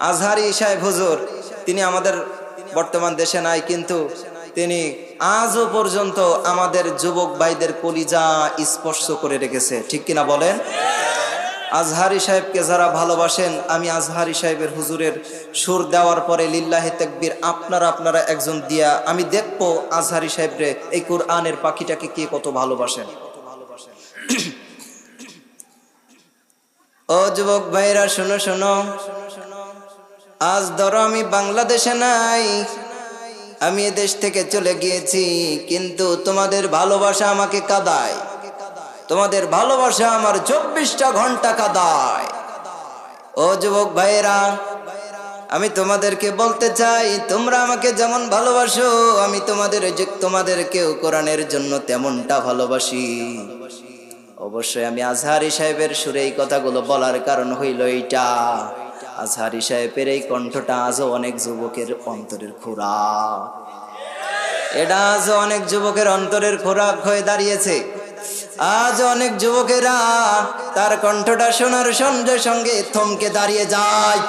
আজহারি সাহেব হুজুর তিনি আমাদের বর্তমান দেশে নাই, কিন্তু তিনি আজও পর্যন্ত আমাদের যুবক ভাইদের কলিজা স্পর্শ করে রেখেছে, ঠিক কিনা বলেন? আজহারি সাহেবকে যারা ভালোবাসেন, আমি আজহারি সাহেবের হুজুরের সুর দেওয়ার পরে লিল্লাহি তাকবীর আপনারা একজন দিয়া আমি দেখবো আজহারি সাহেবরে এই কোরআনের পাখিটাকে কে কত ভালোবাসেন। ও যুবক ভাইরা শোনো শোনো, আজ ধরো আমি বাংলাদেশে নাই, আমি এ দেশ থেকে চলে গিয়েছি, কিন্তু তোমাদের ভালোবাসা আমাকে কাঁদায়, তোমাদের ভালোবাসা আমার 24টা ঘন্টা কাঁদায়। ও যুবক ভাইরা, আমি তোমাদেরকে বলতে চাই, তোমরা আমাকে যেমন ভালোবাসো আমি তোমাদেরকেও কোরআনের জন্য তেমনটা ভালোবাসি। অবশ্যই আমি আজহারি সাহেবের সুরে এই কথাগুলো বলার কারণ হইল এইটা, আজহারি সাহেবের এই কণ্ঠটা আজও অনেক যুবকের অন্তরের খোরাক, এটা আজও অনেক যুবকের অন্তরের খোরাক হয়ে দাঁড়িয়েছে। আজ অনেক যুবকেরা তার কণ্ঠটা শোনার সঙ্গে সঙ্গে থমকে দাঁড়িয়ে যায়।